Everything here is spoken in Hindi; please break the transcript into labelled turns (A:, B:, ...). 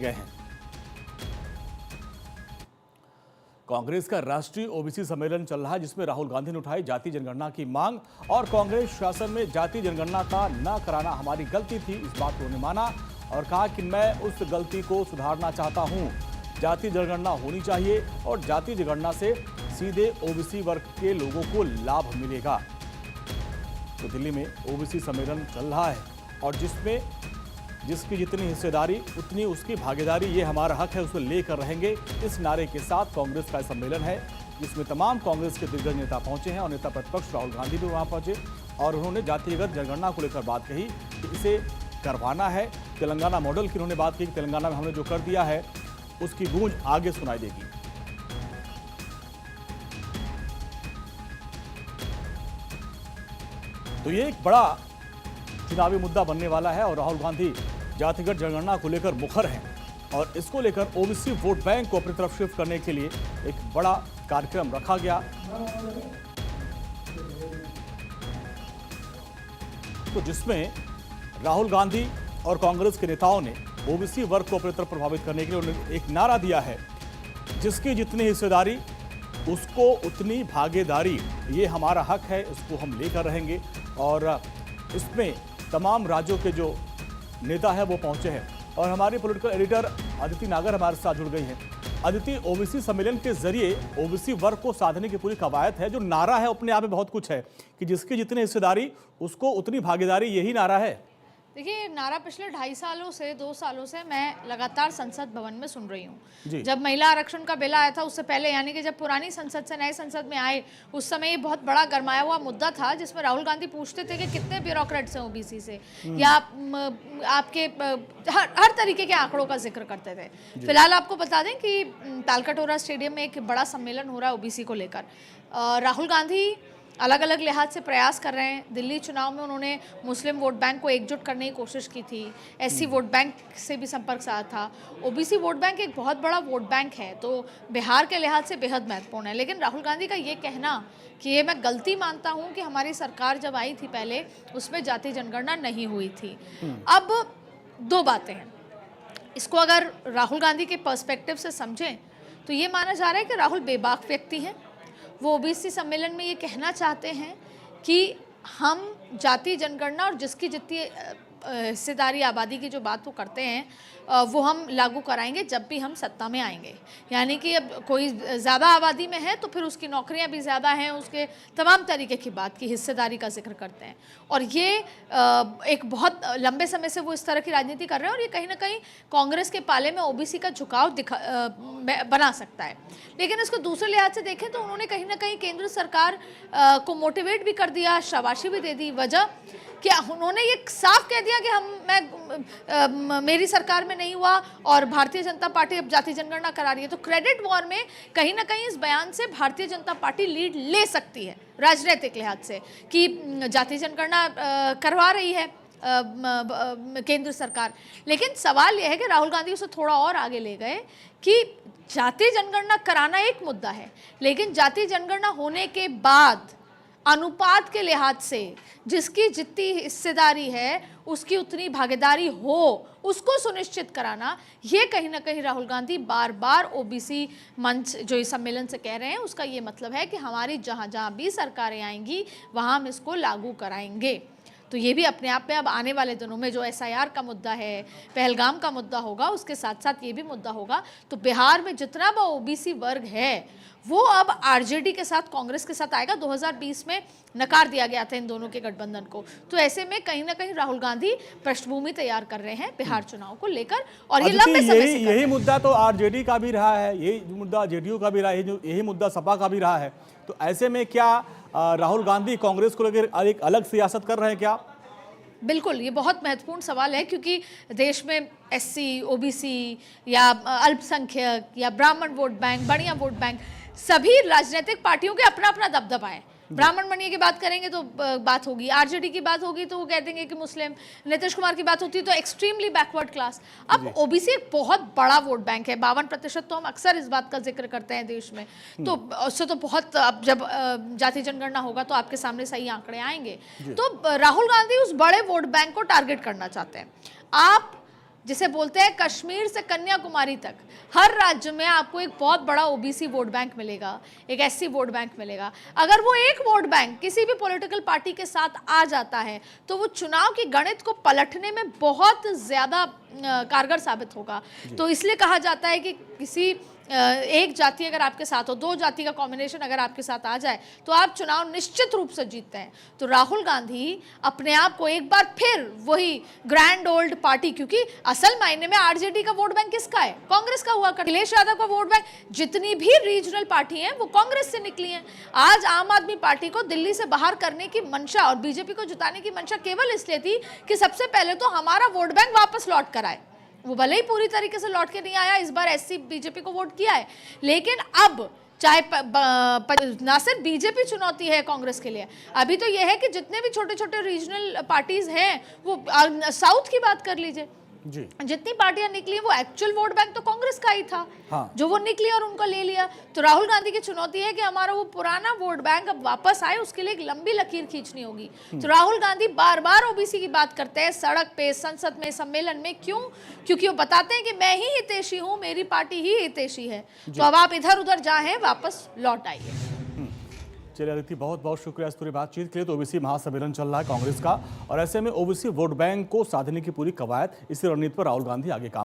A: गए हैं। कांग्रेस का राष्ट्रीय ओबीसी सम्मेलन चल रहा है, जिसमें राहुल गांधी ने उठाई जाति जनगणना की मांग और कांग्रेस शासन में जाति जनगणना का न कराना हमारी गलती थी, इस बात को उन्होंने माना और कहा कि मैं उस गलती को सुधारना चाहता हूं। जाति जनगणना होनी चाहिए और जाति जनगणना से सीधे ओबीसी वर्ग के लोगों को लाभ मिलेगा। तो दिल्ली में ओबीसी सम्मेलन चल रहा है और जिसकी जितनी हिस्सेदारी उतनी उसकी भागीदारी, ये हमारा हक है, उसको लेकर रहेंगे। इस नारे के साथ कांग्रेस का सम्मेलन है, जिसमें तमाम कांग्रेस के दिग्गज नेता पहुंचे हैं और नेता प्रतिपक्ष राहुल गांधी भी वहां पहुंचे और उन्होंने जातिगत जनगणना को लेकर बात कही कि इसे करवाना है। तेलंगाना मॉडल की उन्होंने बात की कि तेलंगाना में हमने जो कर दिया है उसकी गूंज आगे सुनाई देगी। तो ये एक बड़ा चुनावी मुद्दा बनने वाला है और राहुल गांधी जातिगत जनगणना को लेकर मुखर हैं और इसको लेकर ओबीसी वोट बैंक को अपनी तरफ शिफ्ट करने के लिए एक बड़ा कार्यक्रम रखा गया। तो जिसमें राहुल गांधी और कांग्रेस के नेताओं ने ओबीसी वर्ग को अपनी तरफ प्रभावित करने के लिए उन्होंने एक नारा दिया है, जिसकी जितनी हिस्सेदारी उसको उतनी भागीदारी, ये हमारा हक है, इसको हम लेकर रहेंगे। और इसमें तमाम राज्यों के जो नेता है वो पहुंचे हैं और हमारी पॉलिटिकल एडिटर अदिति नागर हमारे साथ जुड़ गई हैं। अदिति, ओबीसी सम्मेलन के जरिए ओबीसी वर्ग को साधने की पूरी कवायद है, जो नारा है अपने आप में बहुत कुछ है कि जिसकी जितनी हिस्सेदारी उसको उतनी भागीदारी, यही नारा है।
B: देखिए, नारा पिछले 2 सालों से मैं लगातार संसद भवन में सुन रही हूँ। जब महिला आरक्षण का बिल आया था उससे पहले, यानी कि जब पुरानी संसद से नए संसद में आए, उस समय ये बहुत बड़ा गरमाया हुआ मुद्दा था, जिसमें राहुल गांधी पूछते थे कि कितने ब्यूरोक्रेट्स हैं ओबीसी से, या आपके हर तरीके के आंकड़ों का जिक्र करते थे। फिलहाल आपको बता दें कि तालकटोरा स्टेडियम में एक बड़ा सम्मेलन हो रहा है ओबीसी को लेकर। राहुल गांधी अलग अलग लिहाज से प्रयास कर रहे हैं। दिल्ली चुनाव में उन्होंने मुस्लिम वोट बैंक को एकजुट करने की कोशिश की थी, एससी वोट बैंक से भी संपर्क साधा था। ओबीसी वोट बैंक एक बहुत बड़ा वोट बैंक है, तो बिहार के लिहाज से बेहद महत्वपूर्ण है। लेकिन राहुल गांधी का ये कहना कि ये मैं गलती मानता हूँ कि हमारी सरकार जब आई थी पहले, उसमें जाति जनगणना नहीं हुई थी। अब दो बातें हैं, इसको अगर राहुल गांधी के पर्सपेक्टिव से समझें तो ये माना जा रहा है कि राहुल बेबाक व्यक्ति हैं। वो ओबीसी सम्मेलन में ये कहना चाहते हैं कि हम जाति जनगणना और जिसकी जितनी हिस्सेदारी आबादी की जो बात वो करते हैं वो हम लागू कराएंगे जब भी हम सत्ता में आएंगे। यानी कि अब कोई ज़्यादा आबादी में है तो फिर उसकी नौकरियां भी ज़्यादा हैं, उसके तमाम तरीके की बात की हिस्सेदारी का जिक्र करते हैं। और ये एक बहुत लंबे समय से वो इस तरह की राजनीति कर रहे हैं और ये कहीं ना कहीं कांग्रेस के पाले में ओबीसी का झुकाव बना सकता है। लेकिन इसको दूसरे लिहाज से देखें तो उन्होंने कहीं ना कहीं केंद्र सरकार को मोटिवेट भी कर दिया, शाबाशी भी दे दी। वजह क्या, उन्होंने ये साफ कह दिया कि मेरी सरकार में नहीं हुआ और भारतीय जनता पार्टी अब जाति जनगणना करा रही है। तो क्रेडिट वॉर में कहीं ना कहीं इस बयान से भारतीय जनता पार्टी लीड ले सकती है राजनीतिक लिहाज से कि जाति जनगणना करवा रही है केंद्र सरकार। लेकिन सवाल यह है कि राहुल गांधी उसे थोड़ा और आगे ले गए कि जाति जनगणना कराना एक मुद्दा है, लेकिन जाति जनगणना होने के बाद अनुपात के लिहाज से जिसकी जितनी हिस्सेदारी है उसकी उतनी भागीदारी हो, उसको सुनिश्चित कराना, ये कहीं ना कहीं राहुल गांधी बार बार ओबीसी मंच जो इस सम्मेलन से कह रहे हैं, उसका ये मतलब है कि हमारी जहां जहां भी सरकारें आएंगी वहां हम इसको लागू कराएंगे। तो ये भी अपने आप में अब आने वाले दिनों में जो एसआईआर का मुद्दा है, पहलगाम का मुद्दा होगा, उसके साथ साथ ये भी मुद्दा होगा। तो बिहार में जितना भी ओबीसी वर्ग है वो अब आरजेडी के साथ, कांग्रेस के साथ आएगा। 2020 में नकार दिया गया था इन दोनों के गठबंधन को। तो ऐसे में कहीं ना कहीं राहुल गांधी पृष्ठभूमि तैयार कर रहे हैं बिहार चुनाव को लेकर और ये लंबे समय से
A: यही मुद्दा तो आरजेडी का भी रहा है, यही मुद्दा जेडीयू का भी रहा है, यही मुद्दा सपा का भी रहा है। तो ऐसे में क्या राहुल गांधी कांग्रेस को लेकर एक अलग सियासत कर रहे हैं क्या?
B: बिल्कुल, ये बहुत महत्वपूर्ण सवाल है, क्योंकि देश में एससी, ओबीसी या अल्पसंख्यक या ब्राह्मण वोट बैंक, बढ़िया वोट बैंक, सभी राजनीतिक पार्टियों के अपना अपना दबदबा है। ब्राह्मण मणि की बात करेंगे तो बात होगी, आरजेडी की बात होगी तो वो कह देंगे कि मुस्लिम, नीतीश कुमार की बात होती है तो एक्सट्रीमली बैकवर्ड क्लास। अब ओबीसी एक बहुत बड़ा वोट बैंक है, 52% तो हम अक्सर इस बात का जिक्र करते हैं देश में। तो उससे तो बहुत, अब जब जाति जनगणना होगा तो आपके सामने सही आंकड़े आएंगे। तो राहुल गांधी उस बड़े वोट बैंक को टारगेट करना चाहते हैं। आप जिसे बोलते हैं कश्मीर से कन्याकुमारी तक, हर राज्य में आपको एक बहुत बड़ा ओबीसी वोट बैंक मिलेगा, एक एससी वोट बैंक मिलेगा। अगर वो एक वोट बैंक किसी भी पॉलिटिकल पार्टी के साथ आ जाता है तो वो चुनाव की गणित को पलटने में बहुत ज्यादा कारगर साबित होगा। तो इसलिए कहा जाता है कि किसी एक जाति अगर आपके साथ हो, दो जाति का कॉम्बिनेशन अगर आपके साथ आ जाए तो आप चुनाव निश्चित रूप से जीतते हैं। तो राहुल गांधी अपने आप को एक बार फिर वही ग्रैंड ओल्ड पार्टी, क्योंकि असल मायने में आरजेडी का वोट बैंक किसका है? कांग्रेस का हुआ। अखिलेश यादव का वोट बैंक, जितनी भी रीजनल पार्टी हैं वो कांग्रेस से निकली हैं। आज आम आदमी पार्टी को दिल्ली से बाहर करने की मंशा और बीजेपी को जिताने की मंशा केवल इसलिए थी कि सबसे पहले तो हमारा वोट बैंक वापस लौट कर आए। वो भले ही पूरी तरीके से लौट के नहीं आया, इस बार एससी बीजेपी को वोट किया है, लेकिन अब चाहे ना सिर्फ बीजेपी चुनौती है कांग्रेस के लिए, अभी तो यह है कि जितने भी छोटे छोटे रीजनल पार्टीज हैं, वो साउथ की बात कर लीजिए,
A: जी,
B: जितनी पार्टियां निकली वो एक्चुअल वोट बैंक तो कांग्रेस का ही था।
A: हाँ।
B: जो वो निकली और उनको ले लिया। तो राहुल गांधी की चुनौती है कि हमारा वो पुराना वोट बैंक अब वापस आए, उसके लिए एक लंबी लकीर खींचनी होगी। तो राहुल गांधी बार बार ओबीसी की बात करते हैं सड़क पे, संसद में, सम्मेलन में। क्यों? क्योंकि वो बताते हैं कि मैं ही हितैषी हूं, मेरी पार्टी ही हितैषी है। तो अब आप इधर उधर जाए, वापस लौट आइए।
A: चलिए अदिति, बहुत बहुत शुक्रिया इस पूरी बातचीत के लिए। तो ओबीसी महासम्मेलन चल रहा है कांग्रेस का, और ऐसे में ओबीसी वोट बैंक को साधने की पूरी कवायद, इसी रणनीति पर राहुल गांधी आगे काम